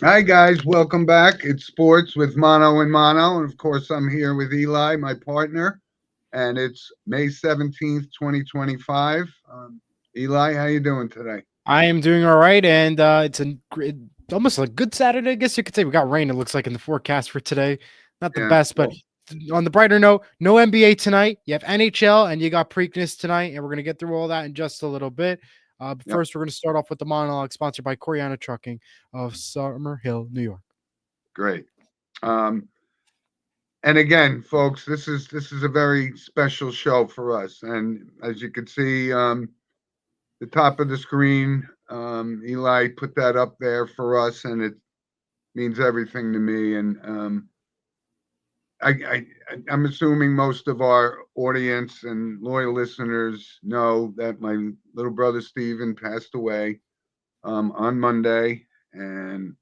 Hi, guys. Welcome back. It's Sports with Mono and Mono. And of course, I'm here with Eli, my partner. And it's May 17th, 2025. Eli, how you doing today? I am doing all right, and almost a good Saturday, I guess you could say. We got rain. It looks like in the forecast for today. Not the Yeah. best, but on the brighter note, no NBA tonight. You have NHL, and you got Preakness tonight, and we're gonna get through all that in just a little bit. But Yep. first, we're gonna start off with the monologue sponsored by Coriano Trucking of Summer Hill, New York. Great. Um, and again, folks, this is a very special show for us. And as you can see, the top of the screen, Eli put that up there for us, and it means everything to me. And I I'm assuming most of our audience and loyal listeners know that my little brother Stephen passed away on Monday, and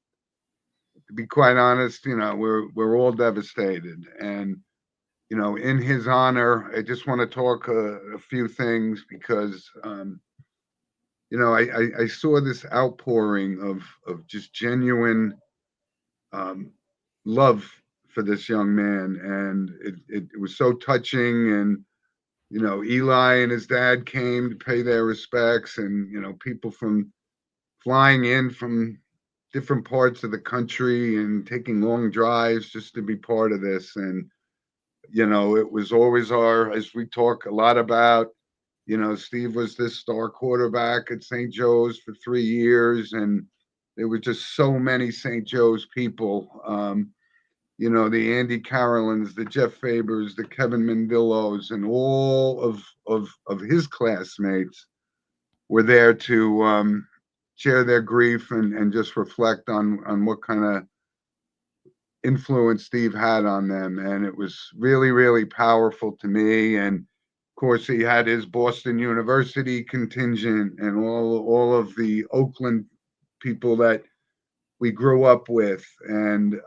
to be quite honest, we're all devastated. And in his honor, I just want to talk a few things because I saw this outpouring of just genuine um, love for this young man, and it was so touching. And Eli and his dad came to pay their respects, and people from flying in from different parts of the country and taking long drives just to be part of this. And it was always as we talk a lot about. Steve was this star quarterback at St. Joe's for 3 years, and there were just so many St. Joe's people. The Andy Carolins, the Jeff Fabers, the Kevin Mandillos, and all of his classmates were there to share their grief and just reflect on what kind of influence Steve had on them. And it was really, really powerful to me. And of course, he had his Boston University contingent and all of the Oakland people that we grew up with. And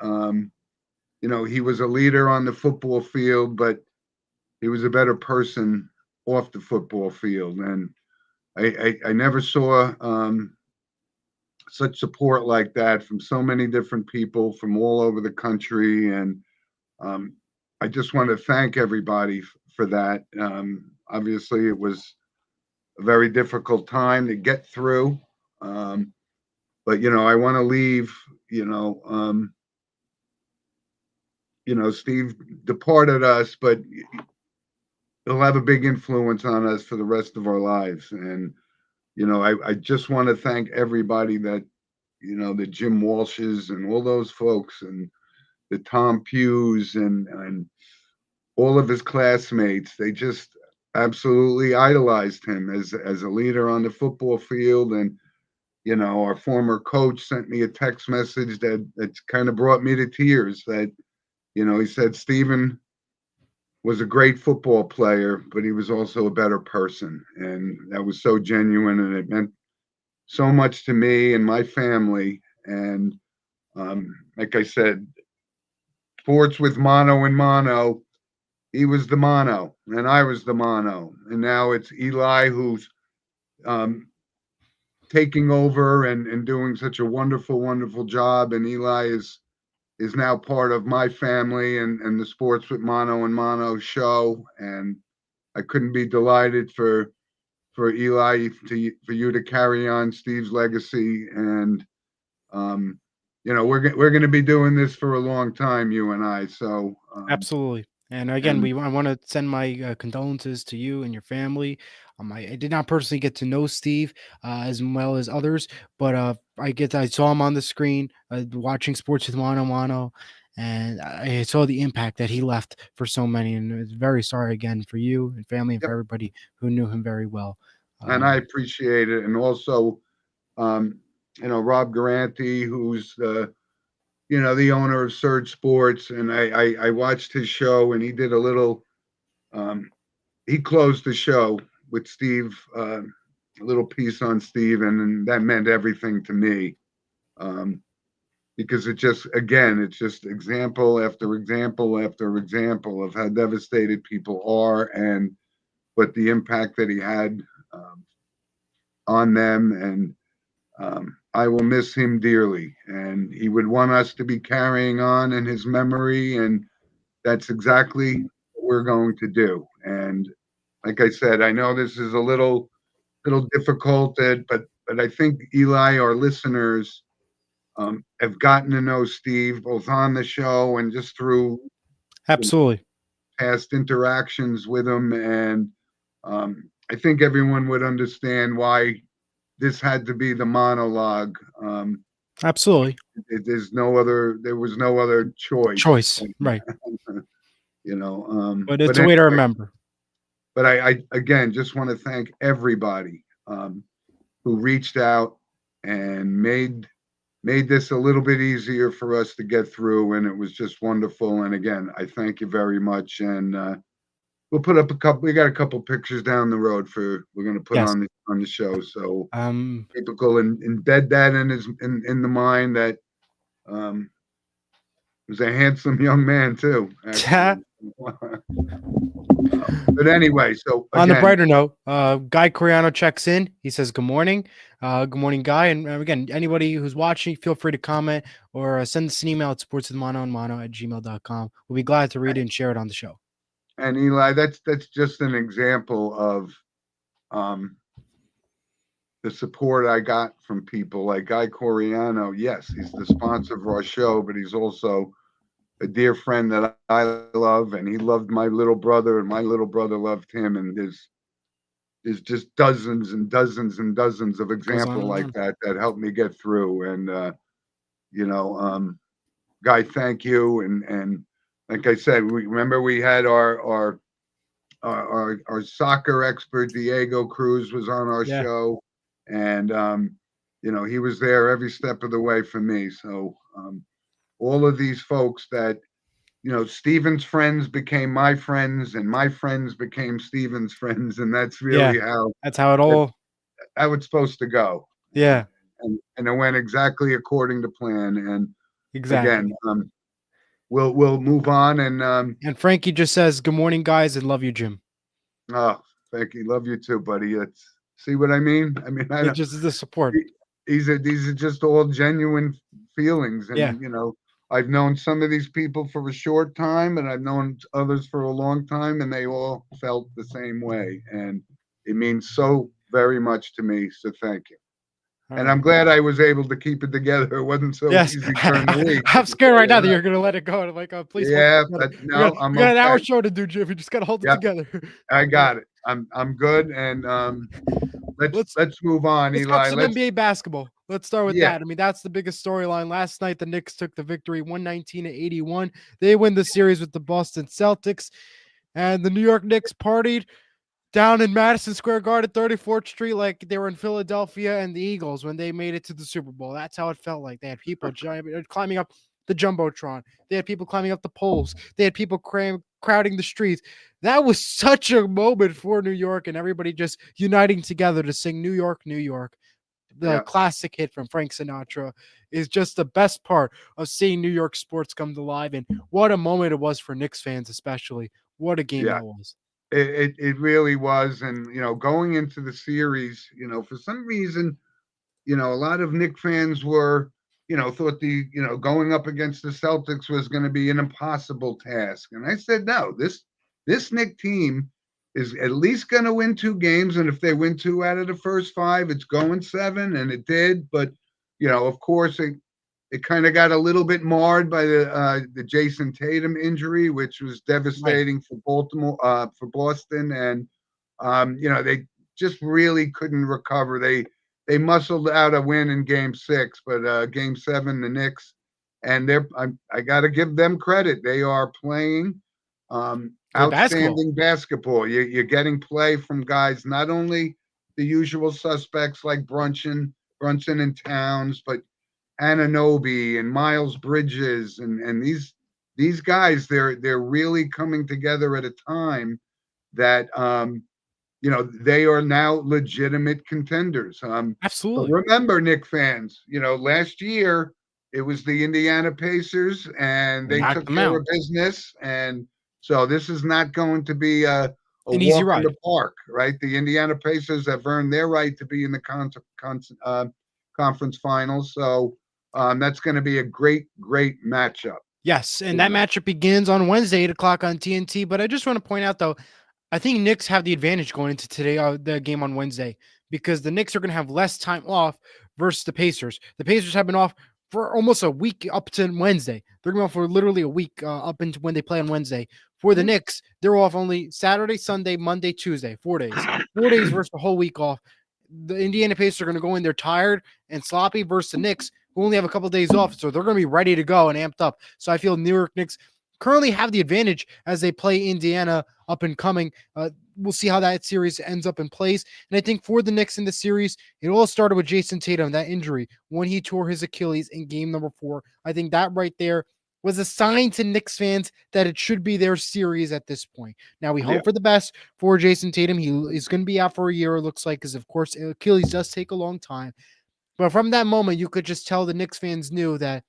he was a leader on the football field, but he was a better person off the football field. And I never saw such support like that from so many different people from all over the country. And um, I just want to thank everybody for that. Obviously, it was a very difficult time to get through. Um, but I want to leave. You know, um, Steve departed us, but he'll have a big influence on us for the rest of our lives. And I just want to thank everybody that the Jim Walshes and all those folks and the Tom Pughs and all of his classmates. They just absolutely idolized him as a leader on the football field. And our former coach sent me a text message that kind of brought me to tears. That he said Stephen was a great football player, but he was also a better person, and that was so genuine, and it meant so much to me and my family. And like I said, sports with Mono and Mono. He was the Mono, and I was the Mono, and now it's Eli who's um, taking over and doing such a wonderful, wonderful job. And Eli is now part of my family and the Sports with Mono and Mono show. And I couldn't be delighted for Eli for you to carry on Steve's legacy. And we're going to be doing this for a long time, you and I. So Absolutely. And again, and I want to send my condolences to you and your family. I did not personally get to know Steve as well as others, but I saw him on the screen watching sports with Mano Mano, and I saw the impact that he left for so many. And I was very sorry again for you and family and for yep, everybody who knew him very well. and I Um, appreciate it. And also, um, Rob Garanti, who's the owner of Surge Sports, and I watched his show, and he did a little. Um, he closed the show with Steve, a little piece on Steve, and that meant everything to me. Um, because it's just example after example after example of how devastated people are, and but the impact that he had um, on them. And I will miss him dearly, and he would want us to be carrying on in his memory, and that's exactly what we're going to do. And like I said, I know this is a little difficult, but I think Eli, our listeners, have gotten to know Steve both on the show and just through Absolutely. past interactions with him, and I think everyone would understand why this had to be the monologue. Absolutely. There was no other choice, Choice. Right. But But it's a way to anyway, remember. but I again just want to thank everybody who reached out and made this a little bit easier for us to get through, and it was just wonderful. And again, I thank you very much. And we'll put up a couple. We got a couple pictures down the road we're going to put Yes. on the show. So Um, typical, and embed that in the mind that um, was a handsome young man too. Actually. But anyway, so on the again, brighter note, Guy Coriano checks in. He says, "Good morning, good morning, Guy." And again, anybody who's watching, feel free to comment or send us an email at sportswithmono@gmail.com. We'll be glad to read it and share it on the show. and Eli, that's just an example of um, the support I got from people like Guy Coriano. Yes, he's the sponsor of our show, but he's also a dear friend that I love, and he loved my little brother, and my little brother loved him. And there's just dozens and dozens and dozens of Goes on examples and like on. that helped me get through. And you know, Guy, thank you. And like I said, we had our soccer expert Diego Cruz was on our Yeah. show, and he was there every step of the way for me. So all of these folks that Steven's friends became my friends, and my friends became Steven's friends, and that's Yeah. really how That's how it all. it's supposed to go. Yeah. And it went exactly according to plan. And again, Exactly. we'll move on. And And Frankie just says, "Good morning, guys, and love you, Jim." oh, thank you, love you too, buddy. It's see what I mean. I mean, I It don't. just is the support. These are just all genuine feelings, Yeah. and I've known some of these people for a short time, and I've known others for a long time, and they all felt the same way, and it means so very much to me. So thank you. All And right. I'm glad I was able to keep it together. It wasn't so Yes. easy during the week. I'm scared right now that you're gonna let it go. And I'm like, oh, please hold Yeah, it together. but no, We I'm got an hour okay. show to do, Jim. We just gotta hold it Yep, together. I got it. I'm good, and Let's let's move on, Let's talk Eli. some NBA basketball. Let's start with Yeah, that. I mean, that's the biggest storyline. Last night, the Knicks took the victory 119-81. They win the series with the Boston Celtics. And the New York Knicks partied down in Madison Square Garden, 34th Street, like they were in Philadelphia and the Eagles when they made it to the Super Bowl. That's how it felt like. They had people climbing up the Jumbotron. They had people climbing up the poles. They had people crowding the streets. That was such a moment for New York and everybody just uniting together to sing New York, New York. The yeah, classic hit from Frank Sinatra is just the best part of seeing New York sports come to life. And what a moment it was for Knicks fans, especially. What a game yeah. that was. It really was, and going into the series, for some reason, a lot of Knick fans were, thought going up against the Celtics was going to be an impossible task, and I said no. This Knick team is at least going to win 2 games, and if they win 2 out of the first 5, it's going 7, and it did. But of course, it kind of got a little bit marred by the Jason Tatum injury, which was Right. devastating for for Boston, and they just really couldn't recover. They muscled out a win in Game 6, but Game 7, the Knicks, and I got to give them credit. They are playing Good basketball. outstanding basketball. You're getting play from guys, not only the usual suspects like Brunson and Towns, but Anunoby and Miles Bridges and these guys, they're really coming together at a time that they are now legitimate contenders. But Absolutely. remember, Knick fans, last year it was the Indiana Pacers, and They they knocked took them care out. of business. And so this is not going to be a An easy walk in the ride. park, right? The Indiana Pacers have earned their right to be in the conference finals. So that's going to be a great matchup. Yes, and that matchup begins on Wednesday, 8 o'clock on TNT. But I just want to point out, though, I think Knicks have the advantage going into today, the game on Wednesday, because the Knicks are going to have less time off versus the Pacers. The Pacers have been off for almost a week up to Wednesday. They're going to be off for literally a week up into when they play on Wednesday. For the Knicks, they're off only Saturday, Sunday, Monday, Tuesday, 4 days. 4 days versus the whole week off. The Indiana Pacers are going to go in there tired and sloppy versus the Knicks, who only have a couple of days off. So they're going to be ready to go and amped up. So I feel New York Knicks currently have the advantage as they play Indiana up and coming. We'll see how that series ends up in place. And I think for the Knicks in the series, it all started with Jason Tatum, that injury when he tore his Achilles in game number 4. I think that right there was a sign to Knicks fans that it should be their series at this point. Now we hope for the best for Jason Tatum. He is going to be out for a year, it looks like, because of course Achilles does take a long time. But from that moment, you could just tell the Knicks fans knew that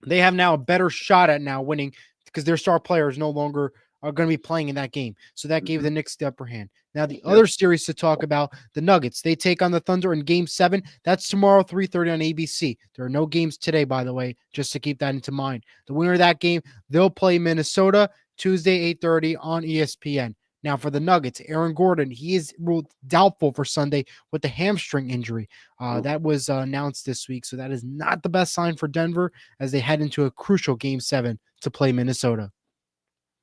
they have now a better shot at now winning because their star players no longer are going to be playing in that game. So that gave the Knicks the upper hand. Now, the other series to talk about, the Nuggets. They take on the Thunder in Game 7. That's tomorrow, 3:30 on ABC. There are no games today, by the way, just to keep that into mind. The winner of that game, they'll play Minnesota Tuesday, 8:30 on ESPN. Now, for the Nuggets, Aaron Gordon, he is ruled doubtful for Sunday with the hamstring injury. That was announced this week, so that is not the best sign for Denver as they head into a crucial Game 7 to play Minnesota.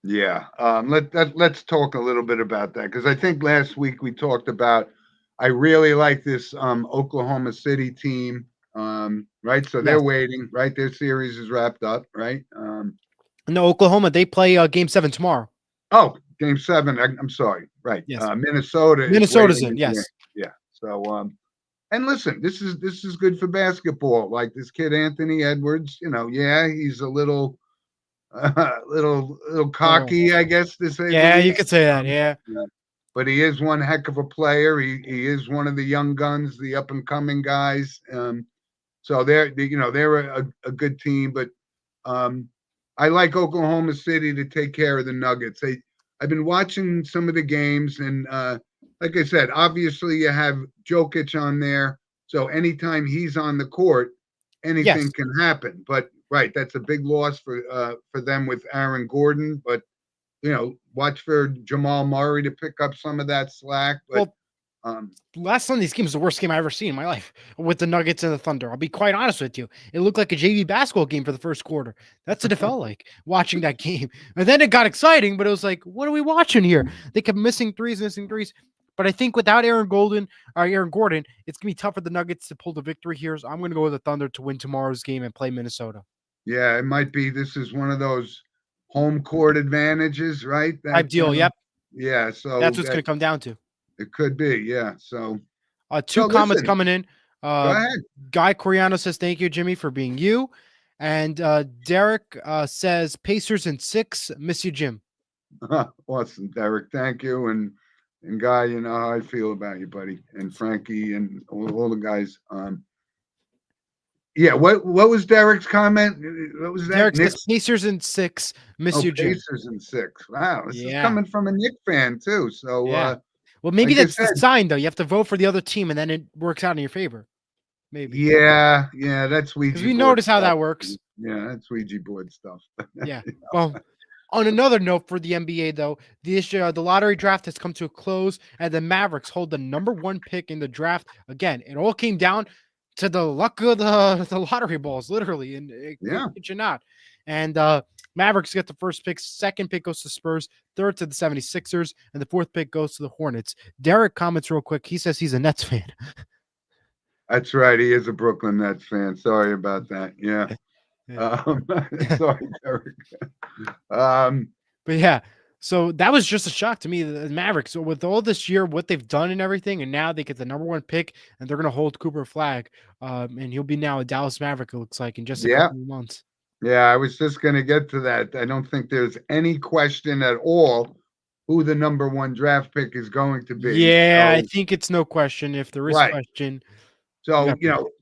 Yeah, let's talk a little bit about that because I think last week we talked about I really like this Oklahoma City team, right? So they're waiting, right? Their series is wrapped up, right? No, Oklahoma, they play Game 7 tomorrow. Oh, Game 7. I'm sorry, right? Yes. Minnesota's in. Yes. Yeah. So and listen, this is good for basketball. Like this kid Anthony Edwards, he's a little cocky, I guess to say. Yeah, you could say that. Yeah. But he is one heck of a player. He is one of the young guns, the up and coming guys. So they're a good team. But I like Oklahoma City to take care of the Nuggets. I've been watching some of the games, and like I said, obviously you have Jokic on there, so anytime he's on the court, anything can happen. But right, that's a big loss for them with Aaron Gordon. But watch for Jamal Murray to pick up some of that slack. But last Sunday's game was the worst game I ever seen in my life with the Nuggets and the Thunder. I'll be quite honest with you. It looked like a JV basketball game for the first quarter. That's what it felt like watching that game. And then it got exciting, but it was like, what are we watching here? They kept missing threes. But I think without Aaron Gordon, it's going to be tough for the Nuggets to pull the victory here. So I'm going to go with the Thunder to win tomorrow's game and play Minnesota. Yeah, it might be. This is one of those home court advantages, right? Type deal, yep. Yeah, so that's what's going to come down to. It could be, yeah. So two comments coming in. Go ahead. Guy Coriano says, thank you, Jimmy, for being you. And Derek says, Pacers in 6. Miss you, Jim. Awesome, Derek. Thank you. And Guy, you know how I feel about you, buddy. And Frankie and all the guys. Yeah, what was Derek's comment? What was that? Derek says Pacers in 6. Miss you, Jim. Pacers in 6. Wow, this is coming from a Knicks fan too. So well, maybe like that's the sign, though. You have to vote for the other team, and then it works out in your favor. Maybe. Yeah, that's Ouija. Because we notice how that works. Yeah, that's Ouija board stuff. Yeah. Well, on another note for the NBA, though, the lottery draft has come to a close, and the Mavericks hold the number 1 pick in the draft. Again, it all came down to the luck of the lottery balls, literally, and it you not. And Mavericks get the first pick, second pick goes to Spurs, third to the 76ers, and the fourth pick goes to the Hornets. Derek comments real quick. He says he's a Nets fan. That's right. He is a Brooklyn Nets fan. Sorry about that. Yeah. Sorry, Derek. But yeah, so that was just a shock to me. The Mavericks, so with all this year, what they've done and everything, and now they get the number 1 pick, and they're going to hold Cooper Flag, and he'll be now a Dallas Maverick, it looks like, in just a couple of months. Yeah, I was just going to get to that. I don't think there's any question at all who the number 1 draft pick is going to be. Yeah, I think it's no question. If there is question. So,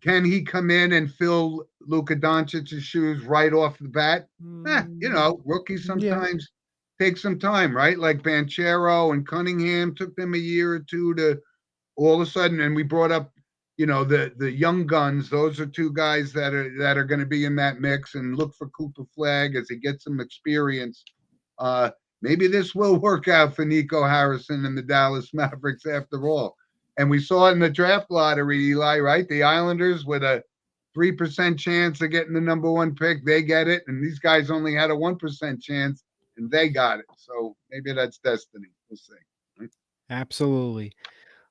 can he come in and fill Luka Doncic's shoes right off the bat? Rookies sometimes take some time, right? Like Banchero and Cunningham took them a year or two to all of a sudden, and we brought up, the young guns. Those are two guys that are going to be in that mix, and look for Cooper Flag as he gets some experience. Uh, Maybe this will work out for Nico Harrison and the Dallas Mavericks after all. And we saw in the draft lottery, Eli, right? The Islanders with a 3% chance of getting the number one pick, they get it, and these guys only had a 1% chance, and they got it. So maybe that's destiny. We'll see. Right? Absolutely.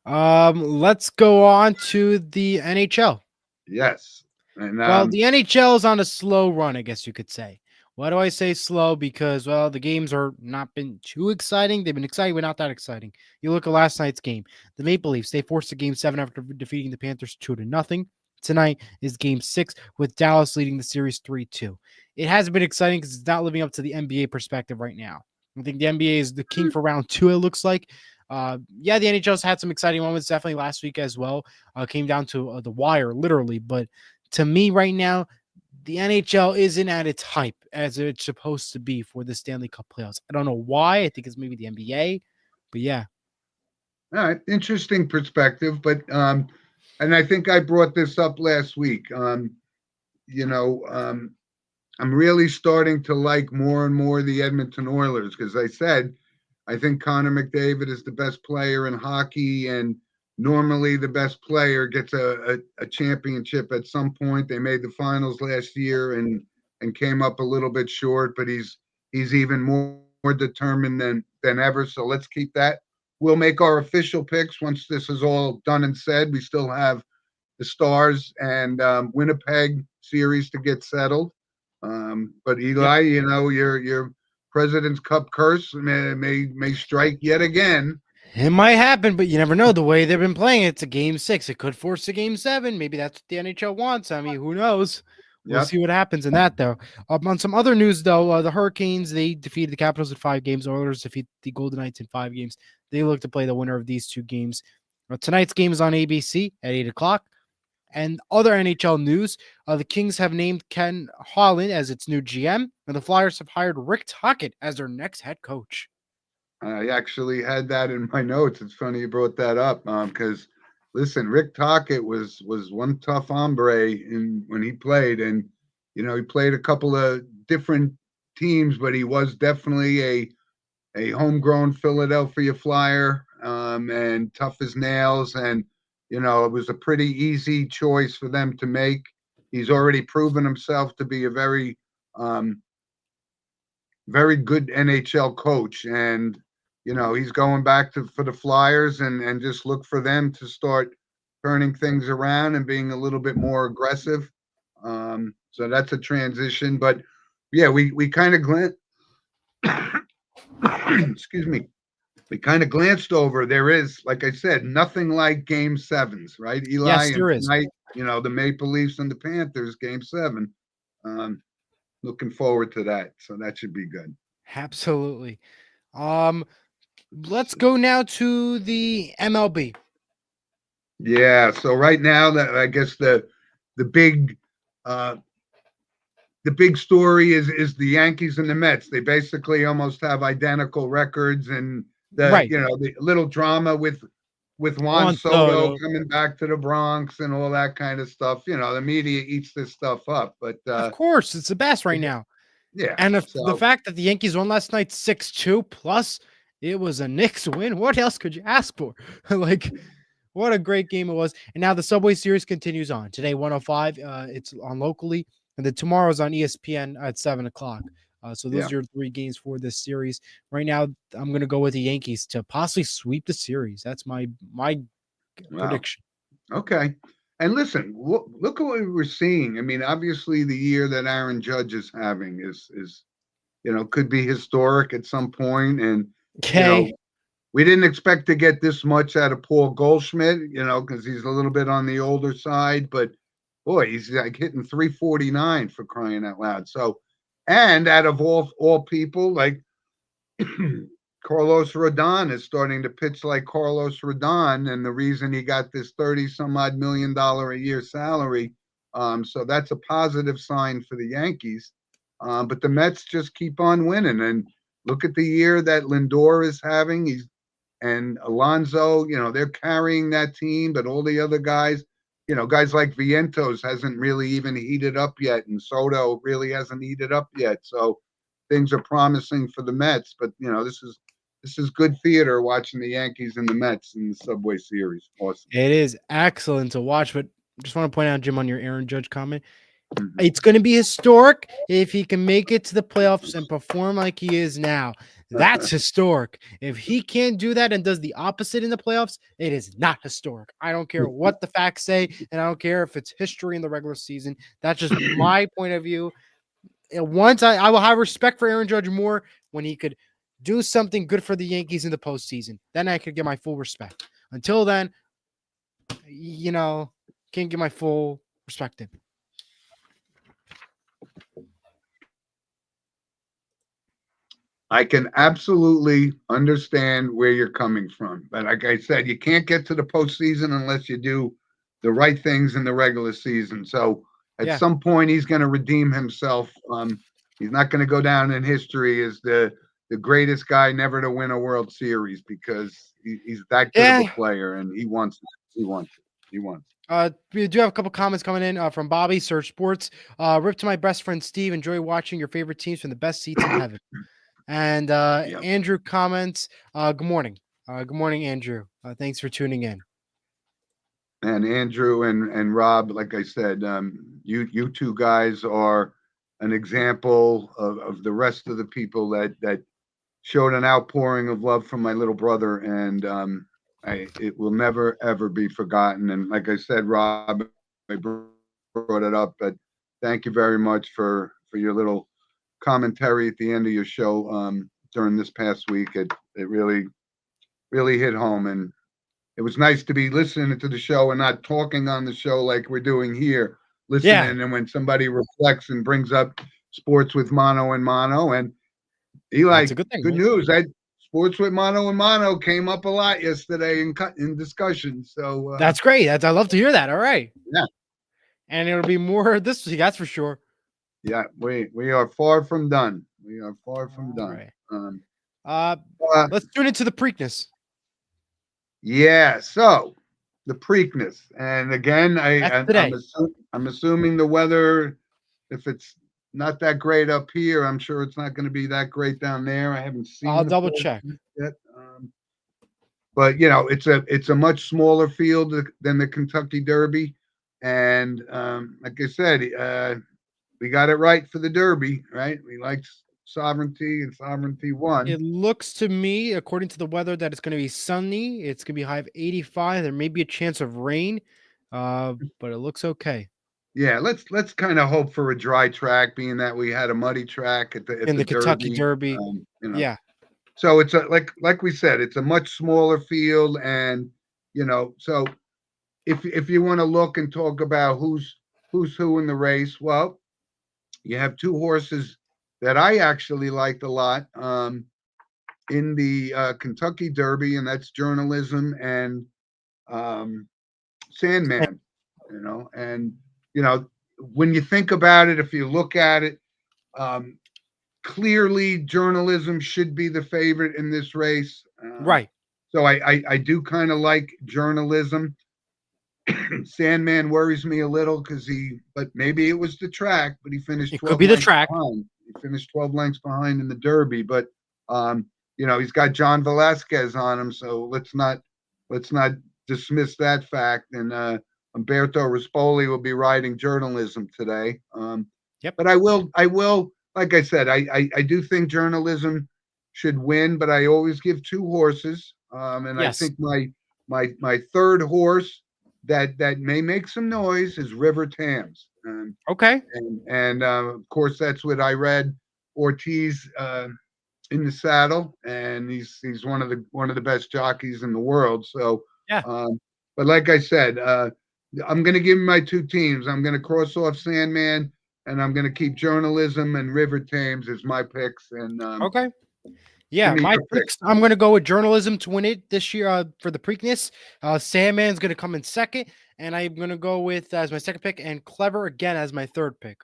Let's go on to the NHL. Yes. And Well, the NHL is on a slow run, I guess you could say. Why do I say slow? Because, well, the games are not been too exciting. They've been exciting, but not that exciting. You look at last night's game. The Maple Leafs, they forced a game 7 after defeating the Panthers 2-0. Tonight is game 6 with Dallas leading the series 3-2. It hasn't been exciting because it's not living up to the NBA perspective right now. I think the NBA is the king for round 2, it looks like. Yeah, the NHL's had some exciting moments definitely last week as well. Came down to the wire, literally. But to me right now, the NHL isn't at its hype as it's supposed to be for the Stanley Cup playoffs. I don't know why. I think it's maybe the NBA, but yeah. all right, interesting perspective, but and I think I brought this up last week. You know, I'm really starting to like more and more the Edmonton Oilers because I said I think Connor McDavid is the best player in hockey, and normally the best player gets a championship at some point. They made the finals last year and came up a little bit short, but he's even more determined than ever. So let's keep that. We'll make our official picks once this is all done and said. We still have the Stars and Winnipeg series to get settled. But Eli, Yep. your President's Cup curse may strike yet again. It might happen, but you never know. The way they've been playing, it's a game 6. It could force a game 7. Maybe that's what the NHL wants. I mean, who knows? We'll Yep. see what happens in that, though. On some other news, though, the Hurricanes, they defeated the Capitals in 5 games. Oilers defeat the Golden Knights in 5 games. They look to play the winner of these 2 games. Tonight's game is on ABC at 8 o'clock. And other NHL news, the Kings have named Ken Holland as its new GM, and the Flyers have hired Rick Tocchet as their next head coach. I actually had that in my notes. It's funny you brought that up because listen, Rick Tocchet was one tough hombre when he played, and he played a couple of different teams, but he was definitely a homegrown Philadelphia Flyer, and tough as nails, and it was a pretty easy choice for them to make. He's already proven himself to be a very very good NHL coach, and he's going back for the Flyers and just look for them to start turning things around and being a little bit more aggressive. So that's a transition, but yeah, we kind of excuse me. We kind of glanced over. There is, like I said, nothing like Game 7s, right, Eli? Yes, And there is. tonight, the Maple Leafs and the Panthers, Game 7. Looking forward to that. So that should be good. Absolutely. Let's go now to the MLB. Yeah. So right now, that I guess the big uh, the big story is the Yankees and the Mets. They basically almost have identical records, and Right. the little drama with Juan Juan Soto Soto. coming back to the Bronx and all that kind of stuff. The media eats this stuff up, but Of course, it's the best right now. yeah. And the So fact that the Yankees won last night 6-2 plus it was a Knicks win. What else could you ask for? Like, what a great game it was. And now the Subway Series continues on. Today, 105, it's on locally. And then tomorrow's on ESPN at 7 o'clock. So those yeah, are your 3 games for this series. Right now, I'm going to go with the Yankees to possibly sweep the series. That's my wow, prediction. okay. And listen, look at what we're seeing. I mean, obviously, the year that Aaron Judge is having is could be historic at some point, and you know Okay. we didn't expect to get this much out of Paul Goldschmidt, because he's a little bit on the older side, but boy, he's like hitting 349 for crying out loud. So, and out of all people, like Carlos Rodon is starting to pitch like Carlos Rodon, and the reason he got this 30 some odd $1 million a year salary. So that's a positive sign for the Yankees. But the Mets just keep on winning, and look at the year that Lindor is having. And Alonso, they're carrying that team, but all the other guys, guys like Vientos hasn't really even heated up yet, and Soto really hasn't heated up yet. So things are promising for the Mets. But this is good theater watching the Yankees and the Mets in the Subway Series. Awesome. It is excellent to watch, but just want to point out, Jim, on your Aaron Judge comment, Mhm. it's going to be historic if he can make it to the playoffs and perform like he is now. That's historic. If he can't do that and does the opposite in the playoffs, it is not historic. I don't care what the facts say, and I don't care if it's history in the regular season. That's just my point of view. And once I will have respect for Aaron Judge more when he could do something good for the Yankees in the postseason. Then I could get my full respect. Until then, can't get my full perspective. I can absolutely understand where you're coming from. But like I said, you can't get to the postseason unless you do the right things in the regular season. So at some point, he's going to redeem himself. He's not going to go down in history as the greatest guy never to win a World Series because he's that good of a player, and he wants it. He wants it. He wants it. We do have a couple comments coming in from Bobby, Search Sports. Rip to my best friend Steve. Enjoy watching your favorite teams from the best seats in heaven. And Andrew comments, good morning. Good morning, Andrew. Thanks for tuning in. And Andrew and Rob, like I said, you two guys are an example of the rest of the people that showed an outpouring of love from my little brother, and it will never ever be forgotten. And like I said, Rob, I brought it up, but thank you very much for your little commentary at the end of your show during this past week. It really hit home, and it was nice to be listening to the show and not talking on the show like we're doing here. Listening, and when somebody reflects and brings up sports with Mono and Mono, and Eli, good thing, good news. Sports with Mono and Mono came up a lot yesterday in discussion. So that's great. I love to hear that. All right. Yeah. And it'll be more this week, that's for sure. Yeah, we are far from done. We are far from done. Right. Let's tune into the Preakness. Yeah, so the Preakness, and again, I'm assuming the weather, if it's not that great up here, I'm sure it's not going to be that great down there. I haven't seen. I'll double check yet. But it's a much smaller field than the Kentucky Derby, and like I said, we got it right for the Derby, right? We liked sovereignty, and sovereignty won. It looks to me, according to the weather, that it's going to be sunny. It's going to be high of 85. There may be a chance of rain, but it looks okay. Yeah, let's kind of hope for a dry track, being that we had a muddy track at the Kentucky Derby. Yeah. So it's like we said, it's a much smaller field, and so if you want to look and talk about who's who in the race, well, you have two horses that I actually liked a lot in the Kentucky Derby, and that's Journalism and Sandman. And when you think about it, if you look at it, clearly Journalism should be the favorite in this race. Right. So I do kind of like Journalism. Sandman worries me a little but maybe it was the track, but he finished. It could be the track. Behind. He finished 12 lengths behind in the Derby, but he's got John Velasquez on him, so let's not dismiss that fact. And Umberto Rispoli will be riding Journalism today. Yep. But I will, like I said, I do think Journalism should win, but I always give two horses. And yes. I think my third horse that may make some noise is River Thames. Okay. And of course, that's what I read. Ortiz in the saddle, and he's one of the best jockeys in the world. So yeah. But like I said, I'm going to give him my two teams. I'm going to cross off Sandman, and I'm going to keep Journalism and River Thames as my picks. And okay. Yeah, my picks. I'm going to go with Journalism to win it this year for the Preakness. Sandman's going to come in second, and I'm going to go with as my second pick, and Clever again as my third pick.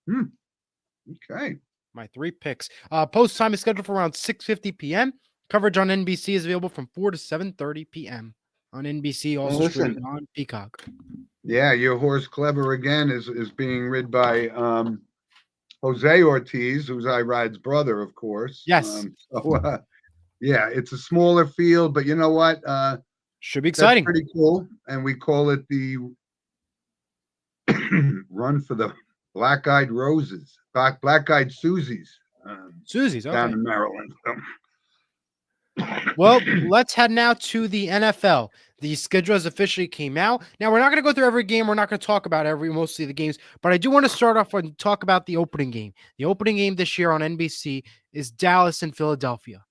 Okay. My three picks. Post time is scheduled for around 6:50 p.m. Coverage on NBC is available from 4 to 7:30 p.m. on NBC, Well, also streaming listen, on Peacock. yeah, your horse Clever again is being rid by Jose Ortiz, who's Irad's brother, of course. Yes, Yeah, it's a smaller field, but you know what? should be That's exciting. pretty cool. And we call it the Run for the Black-Eyed Roses, Black-Eyed Susies, Susie's down okay. in Maryland. Well, let's head now to the NFL. The schedule has officially came out. Now we're not going to go through every game. We're not going to talk about mostly the games, but I do want to start off and talk about the opening game. The opening game this year on NBC is Dallas and Philadelphia.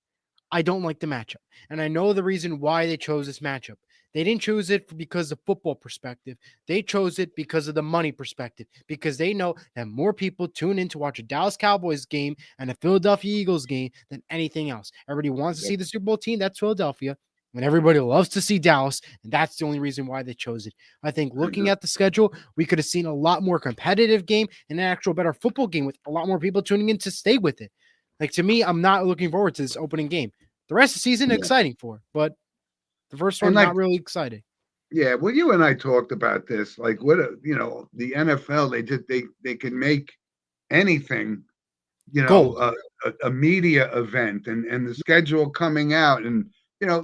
I don't like the matchup. And I know the reason why they chose this matchup. They didn't choose it because of football perspective. They chose it because of the money perspective, because they know that more people tune in to watch a Dallas Cowboys game and a Philadelphia Eagles game than anything else. Everybody wants to see the Super Bowl team. That's Philadelphia. And everybody loves to see Dallas. And that's the only reason why they chose it. I think looking at the schedule, we could have seen a lot more competitive game and an actual better football game with a lot more people tuning in to stay with it. Like, to me, I'm not looking forward to this opening game. The rest of the season, Yeah. exciting for, but the first And one, not really exciting. Yeah, well, you and I talked about this. Like, the NFL, they can make anything, Gold. a media event, and the schedule coming out, and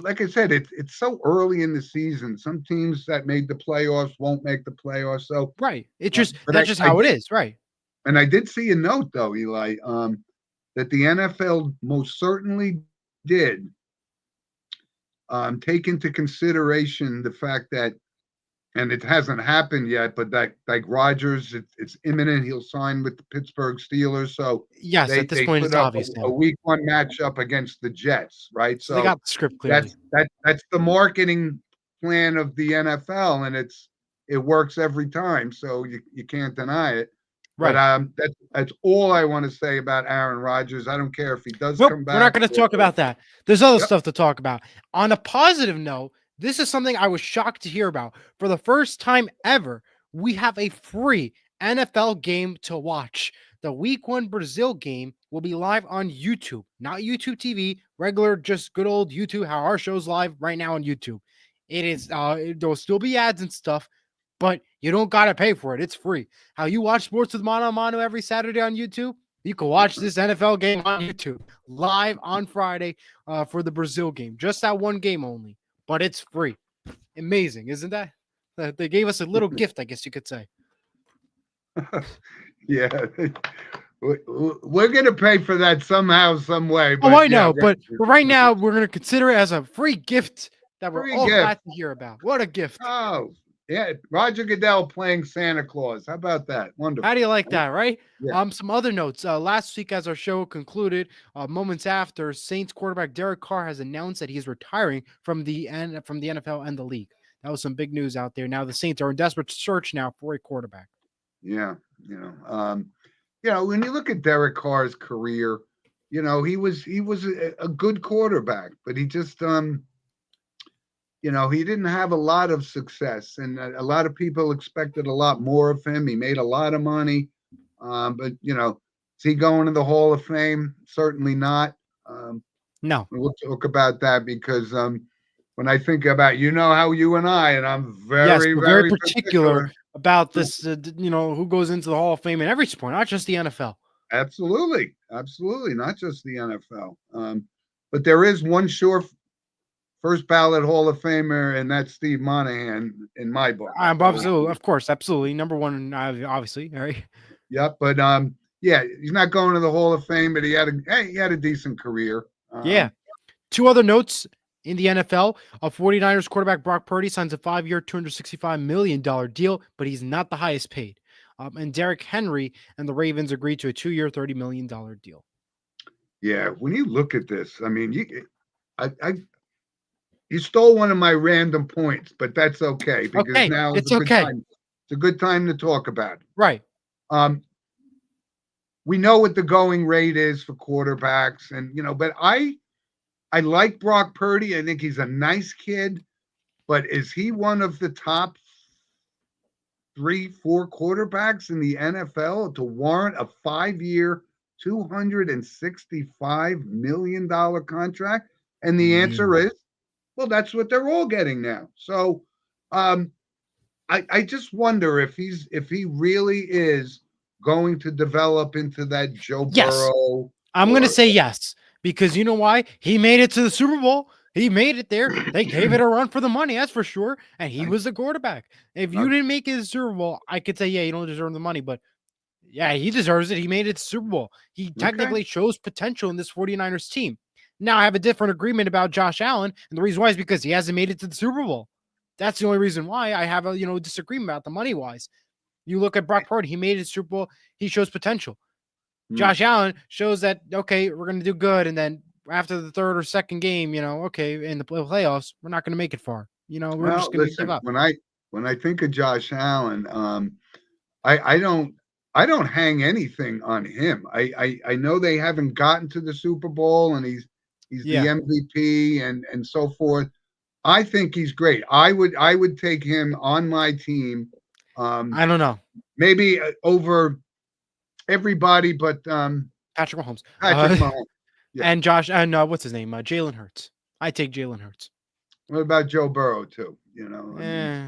like I said, it's so early in the season. Some teams that made the playoffs won't make the playoffs. So, Right. but That's just how it is. Right. and I did see a note though, Eli, that the NFL most certainly did take into consideration the fact that, and it hasn't happened yet, but that like Rodgers, it's imminent. He'll sign with the Pittsburgh Steelers. So Yes, they at this they point, put it's up obvious a now. week one matchup against the Jets, right? So they So got the script clearly. that's the marketing plan of the NFL, and it works every time. So you can't deny it. But Right. that's all I want to say about Aaron Rodgers. I don't care if he does Nope. come We're not back. going to talk about that. There's other Yep. stuff to talk about. On a positive note, this is something I was shocked to hear about. For the first time ever, we have a free NFL game to watch. The Week 1 Brazil game will be live on YouTube, not YouTube TV, regular, just good old YouTube, how our show's live right now on YouTube. It is, there'll still be ads and stuff, but you don't got to pay for it. It's free. How you watch sports with Mono every Saturday on YouTube? You can watch this NFL game on YouTube live on Friday for the Brazil game. Just that one game only, but it's free. Amazing, isn't that? They gave us a little gift, I guess you could say. Yeah. We're going to pay for that somehow, some way. Oh, But I know, yeah, but right now we're going to consider it as a free gift that we're free all gift. glad to hear about. What a gift. Oh, yeah. Roger Goodell playing Santa Claus. How about that? Wonderful. How do you like that, right? Yeah. Some other notes. Last week, as our show concluded, moments after, Saints quarterback Derek Carr has announced that he's retiring from the NFL and the league. That was some big news out there. Now the Saints are in desperate search now for a quarterback. Yeah. When you look at Derek Carr's career, he was a good quarterback, but he just he didn't have a lot of success, and a lot of people expected a lot more of him. He made a lot of money, but is he going to the Hall of Fame? Certainly not. No. We'll talk about that because when I think about how you and I, and I'm very, very very particular about this. Who goes into the Hall of Fame in every sport, not just the NFL. Absolutely, not just the NFL. But there is one sure first ballot Hall of Famer, and that's Steve Monaghan in my book. Absolutely, of course, absolutely, number one, obviously, right? Yep, but he's not going to the Hall of Fame, but he had a decent career. Yeah. Two other notes in the NFL: 49ers quarterback Brock Purdy signs a 5-year, $265 million deal, but he's not the highest paid. And Derrick Henry and the Ravens agreed to a 2-year, $30 million deal. Yeah, when you look at this, I mean, you stole one of my random points, but that's okay because now it's okay. It's a good time to talk about it. Right. We know what the going rate is for quarterbacks, and but I like Brock Purdy. I think he's a nice kid, but is he one of the top 3-4 quarterbacks in the NFL to warrant a 5-year, $265 million contract? And the answer is Well, that's what they're all getting now. So, um, I just wonder if he really is going to develop into that Joe Yes, Burrow I'm gonna or say yes because you know why? He made it to the Super Bowl. He made it there. They gave it a run for the money, that's for sure. And he was the quarterback. If you uh, didn't make it to the Super Bowl, I could say, yeah, you don't deserve the money. But yeah, he deserves it. He made it to Super Bowl. He okay. technically shows potential in this 49ers team. Now I have a different agreement about Josh Allen, and the reason why is because he hasn't made it to the Super Bowl. That's the only reason why I have a disagreement about the money wise. You look at Brock Purdy, he made it to Super Bowl. He shows potential. Hmm. Josh Allen shows that okay, we're going to do good, and then after the third or second game, okay, in the playoffs, we're not going to make it far. We're Well, just going to give listen, up. when I think of Josh Allen, I I don't hang anything on him. I know they haven't gotten to the Super Bowl, and he's the Yeah, MVP and so forth. I think he's great. I would take him on my team, um, I don't know. maybe over everybody but Patrick Mahomes. Patrick Mahomes. Yeah. And Josh, and what's his name? Jalen Hurts. I take Jalen Hurts. What about Joe Burrow too? You know, I mean, Eh,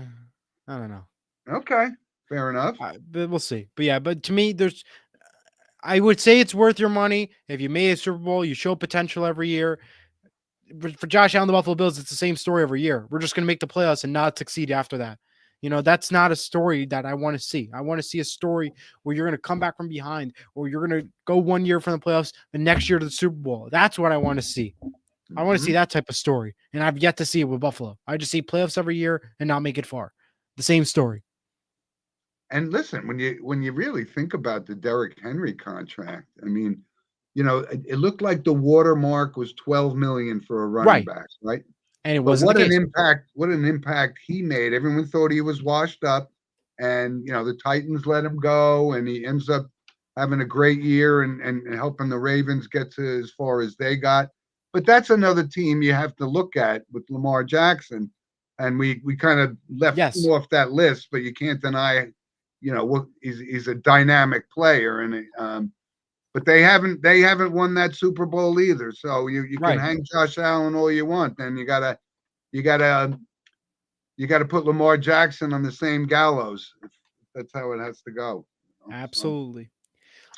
I don't know. okay, fair enough. But we'll see. But yeah, but to me, I would say it's worth your money if you made a Super Bowl. You show potential every year. For Josh Allen, the Buffalo Bills, it's the same story every year. We're just going to make the playoffs and not succeed after that. That's not a story that I want to see. I want to see a story where you're going to come back from behind, or you're going to go 1 year from the playoffs and next year to the Super Bowl. That's what I want to see. I want to see Mhm. that type of story, and I've yet to see it with Buffalo. I just see playoffs every year and not make it far. The same story. And listen, when you really think about the Derrick Henry contract, I mean, you know, it looked like the watermark was 12 million for a running Right. back, right? And it But wasn't the case. what an impact he made. Everyone thought he was washed up, and you know the Titans let him go, and he ends up having a great year and helping the Ravens get to as far as they got. But that's another team you have to look at with Lamar Jackson, and we kind of left him Yes. off that list, but you can't deny, you know, what he's a dynamic player, and but they haven't won that Super Bowl either. So you can Right. hang Josh Allen all you want, then you gotta you gotta put Lamar Jackson on the same gallows. If that's how it has to go. So Absolutely.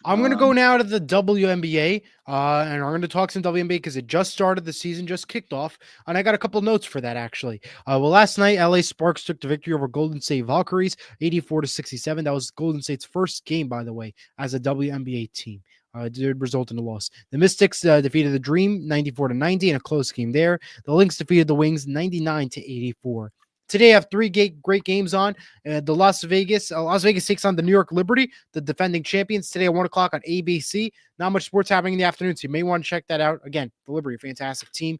I'm going to go um, now to the WNBA, and I'm going to talk some WNBA because it just started. The season just kicked off, and I got a couple notes for that actually. Well, last night, LA Sparks took the victory over Golden State Valkyries, 84-67. That was Golden State's first game, by the way, as a WNBA team. It did result in a loss. The Mystics defeated the Dream 94-90 in a close game there. The Lynx defeated the Wings 99-84. Today, I have three great games on. Las Vegas takes on the New York Liberty, the defending champions, today at 1 o'clock on ABC. Not much sports happening in the afternoon, so you may want to check that out. Again, the Liberty, fantastic team.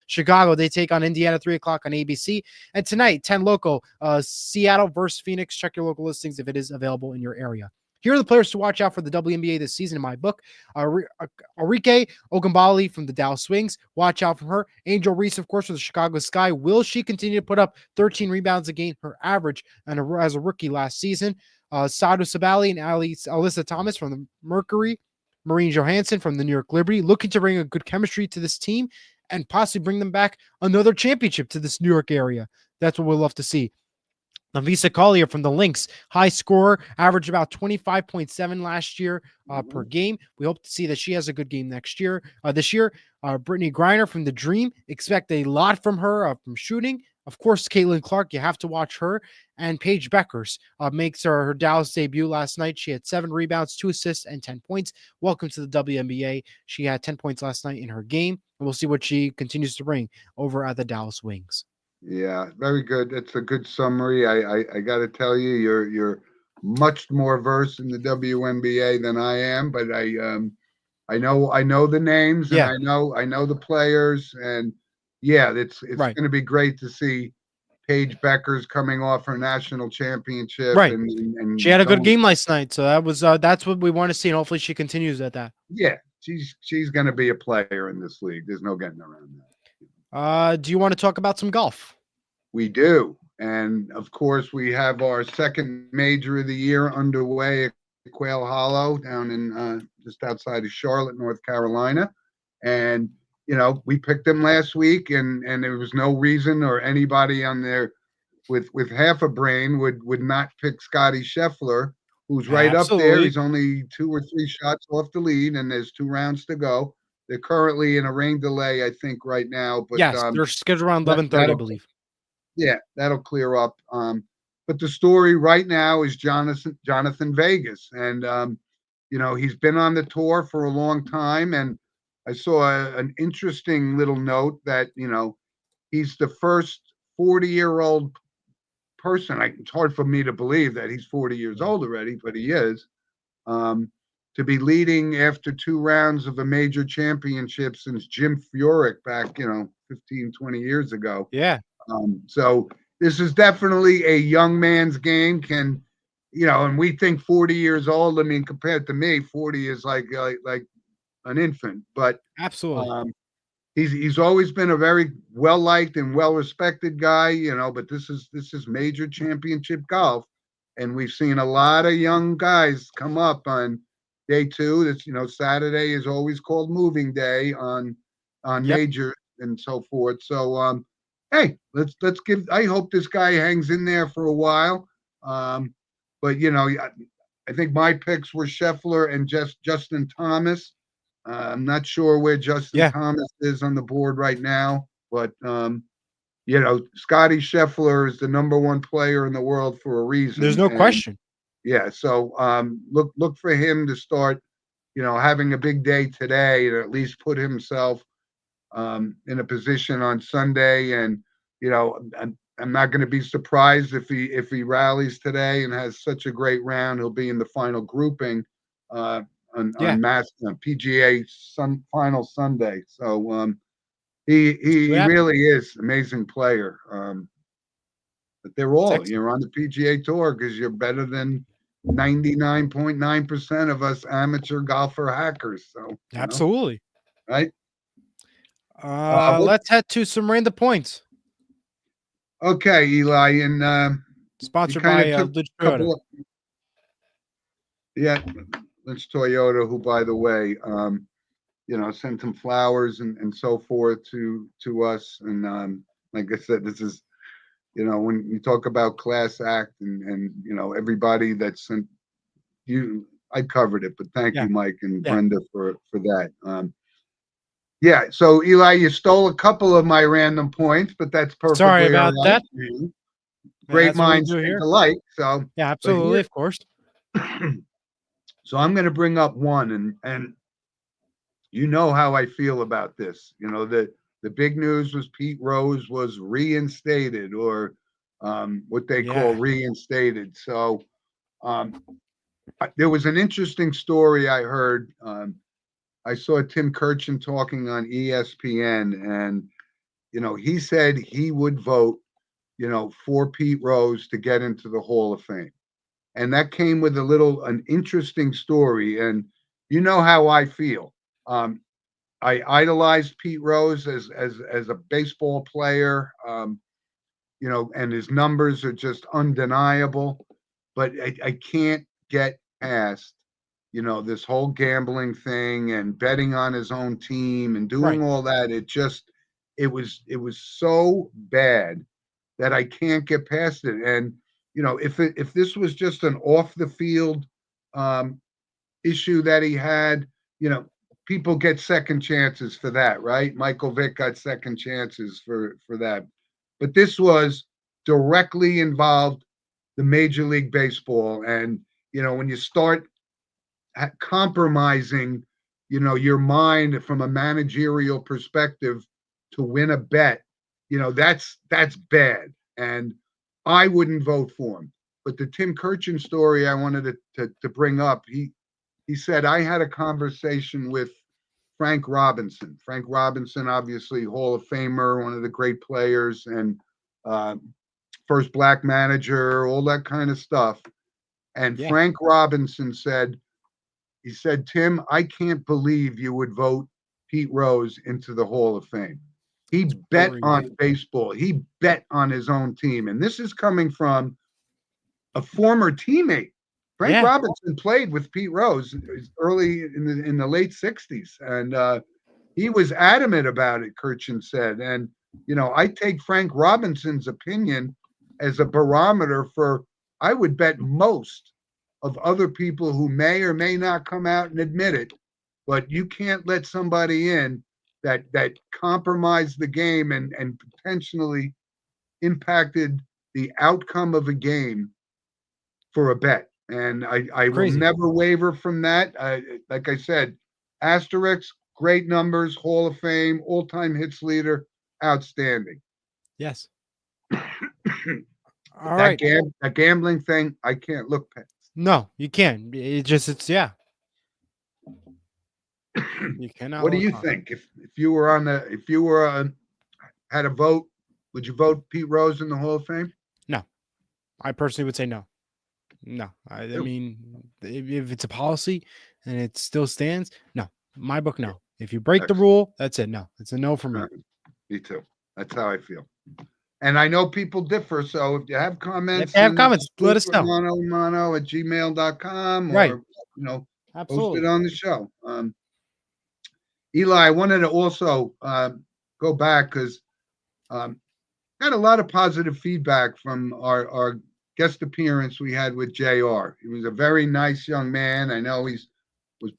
Chicago, they take on Indiana, 3 o'clock on ABC. And tonight, 10 local, Seattle versus Phoenix. Check your local listings if it is available in your area. Here are the players to watch out for the WNBA this season in my book. Arike Ogunbowale from the Dallas Swings. Watch out for her. Angel Reese, of course, from the Chicago Sky. Will she continue to put up 13 rebounds a game, her average, as a rookie last season? Sadu Sabali and Alyssa Thomas from the Mercury. Maureen Johansson from the New York Liberty, looking to bring a good chemistry to this team and possibly bring them back another championship to this New York area. That's what we'll love to see. Lavisa Collier from the Lynx, high scorer, averaged about 25.7 last year per game. We hope to see that she has a good game this year. Brittany Griner from the Dream, expect a lot from her from shooting. Of course, Caitlin Clark, you have to watch her. And Paige Beckers makes her Dallas debut last night. She had 7 rebounds, 2 assists, and 10 points. Welcome to the WNBA. She had 10 points last night in her game. And we'll see what she continues to bring over at the Dallas Wings. yeah, very good. That's a good summary. I got to tell you, you're much more versed in the WNBA than I am, but I know the names and Yeah, I know the players, and yeah, it's right. going to be great to see Paige Beckers coming off her national championship Right. She and had a good going. game last night, so that's what we want to see, and hopefully she continues at that. Yeah, she's going to be a player in this league. There's no getting around that. Do you want to talk about some golf? We do, and of course we have our second major of the year underway at Quail Hollow down in just outside of Charlotte, North Carolina, and we picked him last week, and there was no reason or anybody on there with half a brain would not pick Scotty Scheffler, who's right up there. Absolutely. He's only 2 or 3 shots off the lead, and there's 2 rounds to go. They're currently in a rain delay, I think, right now, but Yes, they're scheduled around that 11:30, I that'll believe. yeah, that'll clear up. But the story right now is Jonathan Vegas, and he's been on the tour for a long time, and I saw an interesting little note that he's the first 40-year-old person. It's hard for me to believe that he's 40 years old already, but he is. Um, to be leading after 2 rounds of a major championship since Jim Furyk back, 15, 20 years ago. Yeah, So this is definitely a young man's game. And we think 40 years old. I mean, compared to me, 40 is like an infant. But absolutely. um, he's always been a very well liked and well respected guy. But this is major championship golf, and we've seen a lot of young guys come up on day two. That's Saturday is always called moving day on Yep. major and so forth. So hey, let's give. I hope this guy hangs in there for a while. But I think my picks were Scheffler and Justin Thomas. I'm not sure where Justin Yeah. Thomas is on the board right now, but Scotty Scheffler is the number one player in the world for a reason. There's no And question. yeah, so look for him to start, having a big day today, and at least put himself in a position on Sunday. And I'm not going to be surprised if he rallies today and has such a great round. He'll be in the final grouping on Yeah. PGA final Sunday. So he Yeah. really is an amazing player. But they're all Six. you're on the PGA Tour because you're better than 99.9% of us amateur golfer hackers. So Absolutely. right. What Let's head to some random points. Okay, Eli, and you Sponsored kind by of took Lynch a couple Toyota. of yeah, Lynch Toyota, who by the way, sent some flowers and so forth to us. And like I said, this is when you talk about class act and everybody that sent you, I covered it, but thank Yeah. you, Mike and Yeah. Brenda for that. Yeah, so Eli, you stole a couple of my random points, but that's Sorry perfectly all about right. that. Great That's what we minds do think here. alike. So, Yeah, but absolutely, here, of course. so I'm going to bring up one, and you know how I feel about this. The big news was Pete Rose was reinstated, or what they call Yeah. reinstated. So um, there was an interesting story I heard. I saw Tim Kirchin talking on ESPN, and he said he would vote, for Pete Rose to get into the Hall of Fame, and that came with an interesting story. And you know how I feel. Um, I idolized Pete Rose as a baseball player, and his numbers are just undeniable. But I can't get past, this whole gambling thing and betting on his own team and doing Right. all that. It was so bad that I can't get past it. And if this was just an off the field um, issue that he had, people get second chances for that, right? Michael Vick got second chances for that, but this was directly involved the Major League Baseball, and when you start compromising, your mind from a managerial perspective to win a bet, that's bad, and I wouldn't vote for him. But the Tim Kirchin story I wanted to bring up, he said, I had a conversation with Frank Robinson. Frank Robinson, obviously Hall of Famer, one of the great players, and uh, first black manager, all that kind of stuff. And Yeah. Frank Robinson said, Tim, I can't believe you would vote Pete Rose into the Hall of Fame. He bet Totally agree. on baseball. He bet on his own team. And this is coming from a former teammate. Frank Yeah. Robinson played with Pete Rose early in the late 60s. And he was adamant about it, Kirchen said. And, I take Frank Robinson's opinion as a barometer for, I would bet most of other people who may or may not come out and admit it, but you can't let somebody in that compromised the game and potentially impacted the outcome of a game for a bet. And I will never waver from that. Like I said, asterisk, great numbers, Hall of Fame, all-time hits leader, outstanding. Yes. All right. That gambling thing, I can't look past. No, you can't. It's yeah. You cannot. What do you think? If you were had a vote, would you vote Pete Rose in the Hall of Fame? No, I personally would say no. No, I mean, if it's a policy and it still stands, no. My book, no. If you break the rule, that's it. No, it's a no for me. Me too. That's how I feel. And I know people differ. So if you have comments, let us know. mono@gmail.com right. Or, Absolutely. post it on the show. Eli, I wanted to also go back because got a lot of positive feedback from our guest appearance we had with JR. He was a very nice young man. I know was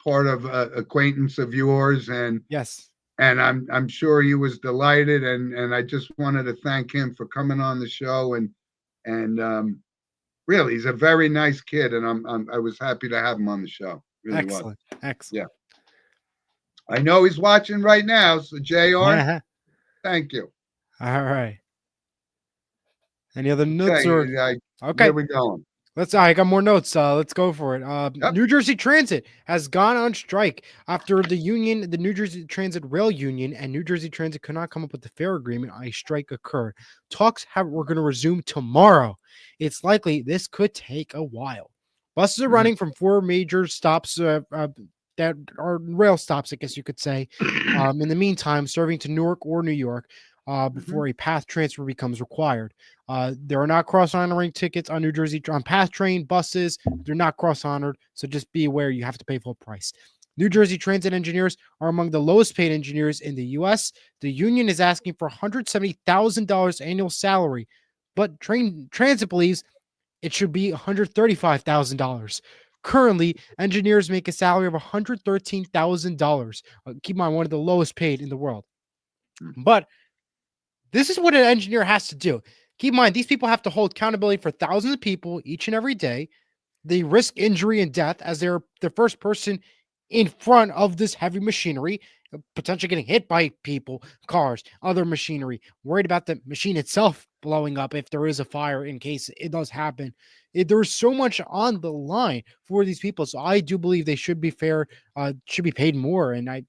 part of acquaintance of yours, and yes, and I'm sure he was delighted. And I just wanted to thank him for coming on the show, and really, he's a very nice kid, and I was happy to have him on the show. Really excellent, was. excellent. Yeah, I know he's watching right now. So JR, thank you. All right. Any other notes okay? Where are we going? I got more notes. Let's go for it. Yep. New Jersey Transit has gone on strike after the New Jersey Transit Rail Union and New Jersey Transit could not come up with a fair agreement. A strike occurred. Talks were going to resume tomorrow. It's likely this could take a while. Buses are running from 4 major stops that are rail stops, I guess you could say. In the meantime, serving to Newark or New York. Before a path transfer becomes required. There are not cross-honoring tickets on New Jersey on path train buses. They're not cross-honored, so just be aware you have to pay full price. New Jersey transit engineers are among the lowest paid engineers in the U.S. The union is asking for $170,000 annual salary, but transit believes it should be $135,000. Currently, engineers make a salary of $113,000. Keep in mind, one of the lowest paid in the world. But this is what an engineer has to do. Keep in mind, these people have to hold accountability for thousands of people each and every day. They risk injury and death as they're the first person in front of this heavy machinery, potentially getting hit by people, cars, other machinery, worried about the machine itself blowing up if there is a fire in case it does happen. There's so much on the line for these people. So I do believe they should be fair, should be paid more. And I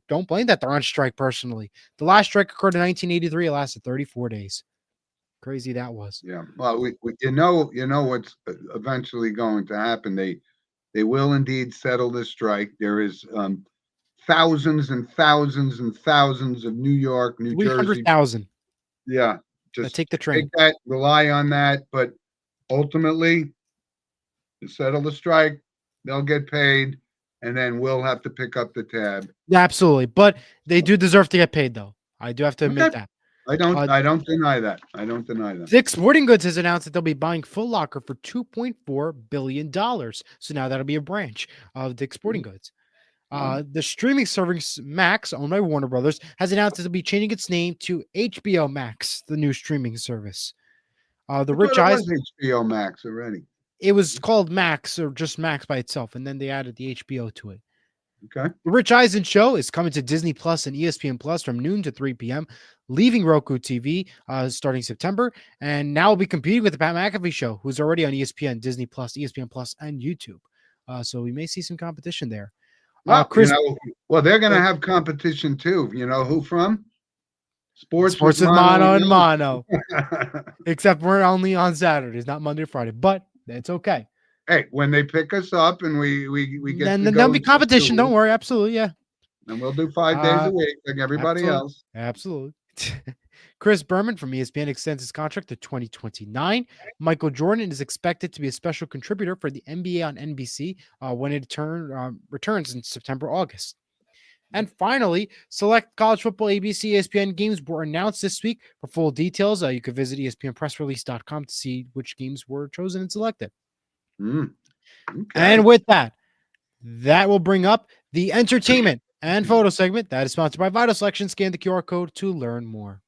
don't blame that they're on strike personally. The last strike occurred in 1983. It lasted 34 days. Crazy that was. Yeah. Well, we what's eventually going to happen. They will indeed settle this strike. There is thousands and thousands and thousands of New York, New Jersey. 300,000. Yeah. Just take the train. Take that, rely on that. But ultimately, to settle the strike, they'll get paid, and then we'll have to pick up the tab. Yeah, absolutely. But they do deserve to get paid, though. I do have to admit that. I don't deny that. I don't deny that. Dick's Sporting Goods has announced that they'll be buying Foot Locker for $2.4 billion. So now that'll be a branch of Dick's Sporting Goods. The streaming service Max, owned by Warner Brothers, has announced that it'll be changing its name to HBO Max, the new streaming service. The Rich Eyes HBO Max already. It was called Max or just Max by itself, and then they added the HBO to it. Okay. The Rich Eisen Show is coming to Disney Plus and ESPN Plus from noon to 3 p.m., leaving Roku TV starting September, and now will be competing with the Pat McAfee Show, who's already on ESPN, Disney Plus, ESPN Plus, and YouTube. So we may see some competition there. Well, they're going to have competition too. You know who from? Sports with Mono and Mono. Except we're only on Saturdays, not Monday or Friday, but it's okay. Hey, when they pick us up and we get then there'll be competition. Don't worry. Absolutely. Yeah. And we'll do 5 days a week like everybody else. Absolutely. Chris Berman from ESPN extends his contract to 2029. Michael Jordan is expected to be a special contributor for the NBA on NBC when it returns in September, August. And finally, select college football ABC ESPN games were announced this week. For full details, you can visit espnpressrelease.com to see which games were chosen and selected. Okay. And with that, that will bring up the entertainment and photo segment that is sponsored by Vital Selection. Scan the QR code to learn more.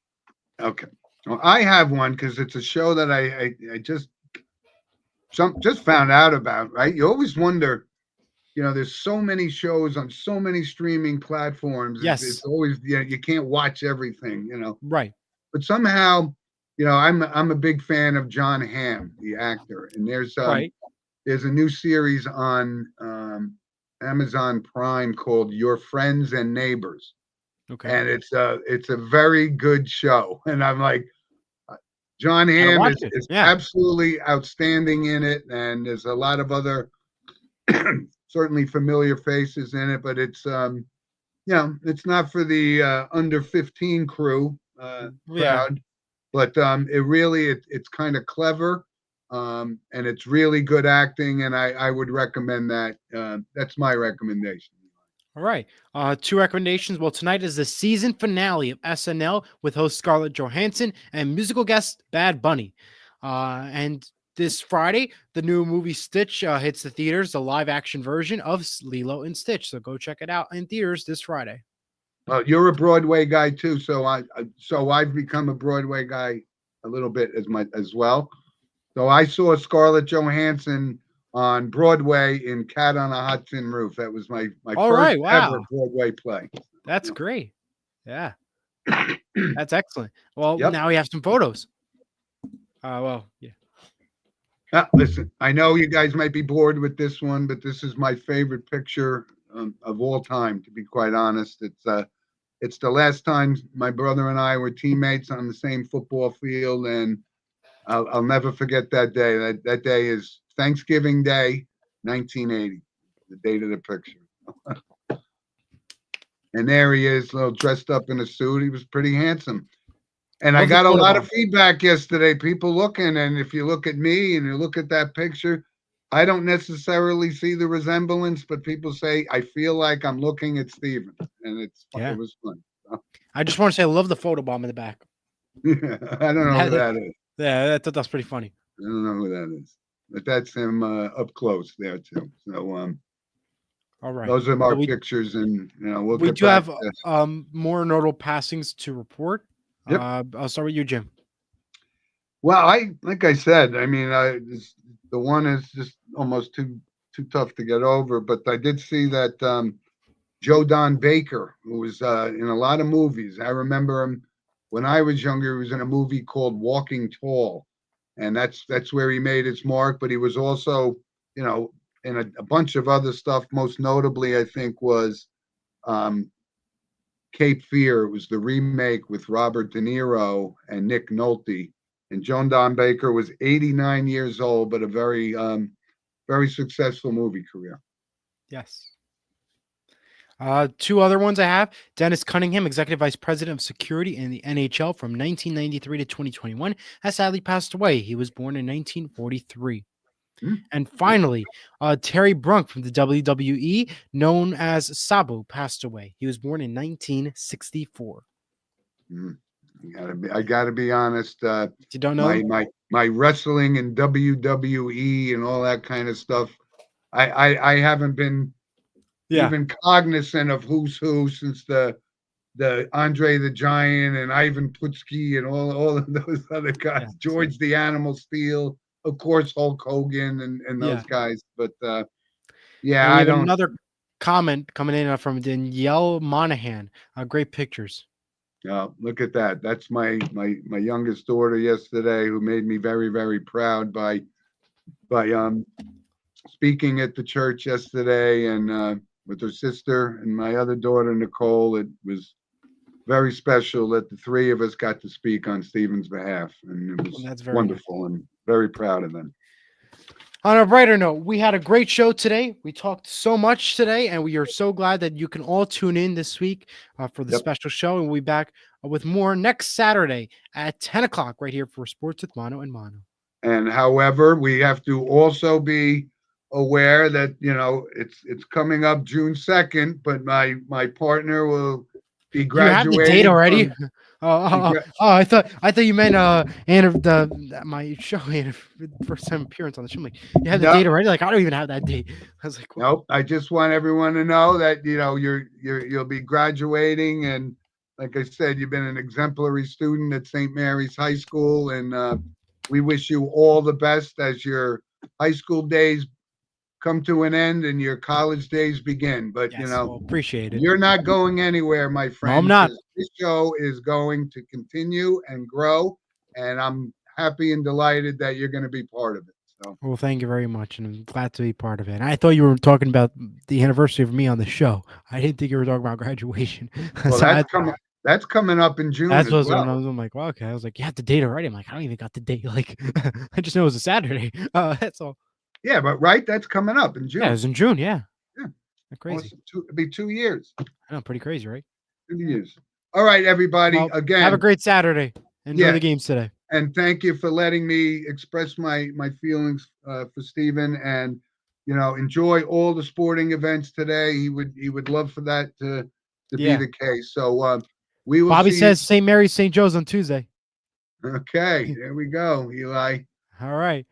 Okay. Well, I have one because it's a show that I just found out about, right? You always wonder, there's so many shows on so many streaming platforms. Yes. It's always, you can't watch everything, Right. But somehow, I'm a big fan of John Hamm, the actor, and there's a new series on Amazon Prime called Your Friends and Neighbors. Okay. And it's a very good show. And I'm like, John Hamm is absolutely outstanding in it. And there's a lot of other certainly familiar faces in it, but it's it's not for the under 15 crew crowd, but it's kind of clever. And it's really good acting, and I would recommend that. That's my recommendation. All right. 2 recommendations. Well, tonight is the season finale of SNL with host Scarlett Johansson and musical guest Bad Bunny. And this Friday, the new movie Stitch hits the theaters, the live action version of Lilo and Stitch. So go check it out in theaters this Friday. You're a Broadway guy too, so I've become a Broadway guy a little bit as well. So I saw Scarlett Johansson on Broadway in Cat on a Hot Tin Roof. That was my first ever Broadway play. That's great. Yeah. That's excellent. Well, now we have some photos. Listen, I know you guys might be bored with this one, but this is my favorite picture of all time, to be quite honest. It's the last time my brother and I were teammates on the same football field, and I'll never forget that day. That day is Thanksgiving Day, 1980, the date of the picture. And there he is, a little dressed up in a suit. He was pretty handsome. And I got a lot of feedback yesterday, people looking, and if you look at me and you look at that picture, I don't necessarily see the resemblance, but people say, I feel like I'm looking at Stephen, and it was fun. I just want to say I love the photo bomb in the back. I don't know who that is. Yeah, I thought that's pretty funny. I don't know who that is, but that's him up close there too. So, all right, those are our pictures, and we do have more notable passings to report. Yep. I'll start with you, Jim. Well, like I said, I mean, the one is just almost too tough to get over, but I did see that Joe Don Baker, who was in a lot of movies. I remember him when I was younger. He was in a movie called Walking Tall, and that's where he made his mark. But he was also, in a bunch of other stuff. Most notably, I think, was Cape Fear. It was the remake with Robert De Niro and Nick Nolte. And Joan Don Baker was 89 years old, but a very, very successful movie career. Yes. 2 other ones I have. Dennis Cunningham, Executive Vice President of Security in the NHL from 1993 to 2021, has sadly passed away. He was born in 1943. And finally, Terry Brunk from the WWE, known as Sabu, passed away. He was born in 1964. I gotta be honest. You don't know my wrestling and WWE and all that kind of stuff. I haven't been even cognizant of who's who since the Andre the Giant and Ivan Putski and all of those other guys. George the Animal Steel. Of course, Hulk Hogan and those guys, but I don't. Another comment coming in from Danielle Monaghan. Great pictures. Look at that. That's my youngest daughter yesterday, who made me very, very proud by speaking at the church yesterday, and with her sister and my other daughter Nicole. It was very special that the 3 of us got to speak on Stephen's behalf, and it was wonderful and very proud of them. On a brighter note, we had a great show today. We talked so much today, and we are so glad that you can all tune in this week for the special show. And we'll be back with more next Saturday at 10 o'clock right here for Sports with Mono and Mono. And however, we have to also be aware that it's coming up June 2nd, but my partner will be You have the date graduating already? from. I thought you meant my show first time appearance on the show. I'm like, you have the No, date already? Like, I don't even have that date. I was like, what? nope. I just want everyone to know that you'll be graduating, and like I said, you've been an exemplary student at St. Mary's High School, and we wish you all the best as your high school days come to an end and your college days begin. But Yes, well, appreciate it. you're not going anywhere, my No, I'm friend, not. because this show is going to continue and grow, and I'm happy and delighted that you're going to be part of it. So, Well, thank you very much, and I'm glad to be part of it. And I thought you were talking about the anniversary of me on the show. I didn't think you were talking about graduation. well, So that's coming up in June that's as what's going well. on. I'm like, well, okay. I was like, you have the date already. I'm like, I don't even got the date. Like, I just know it was a Saturday. That's all. Yeah, but right, that's coming up in Yeah, it June. was in June. Yeah, Yeah, crazy. awesome. It'll be 2 years. I know, pretty crazy, right? 2 years. All right, everybody. Well, have a Again, great Saturday. Enjoy yeah, the games today. and thank you for letting me express my feelings for Stephen, and enjoy all the sporting events today. He would love for that to be Yeah. the case. So we will Bobby see you. says St. Mary's, St. Joe's on Tuesday. Okay, there we go, Eli. All right.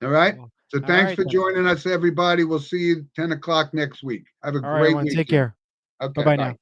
All right. Well, So all thanks right for then. joining us, everybody. We'll see you 10 o'clock next week. Have a All right, great everyone. Take weekend. care. Bye Okay, bye bye. now.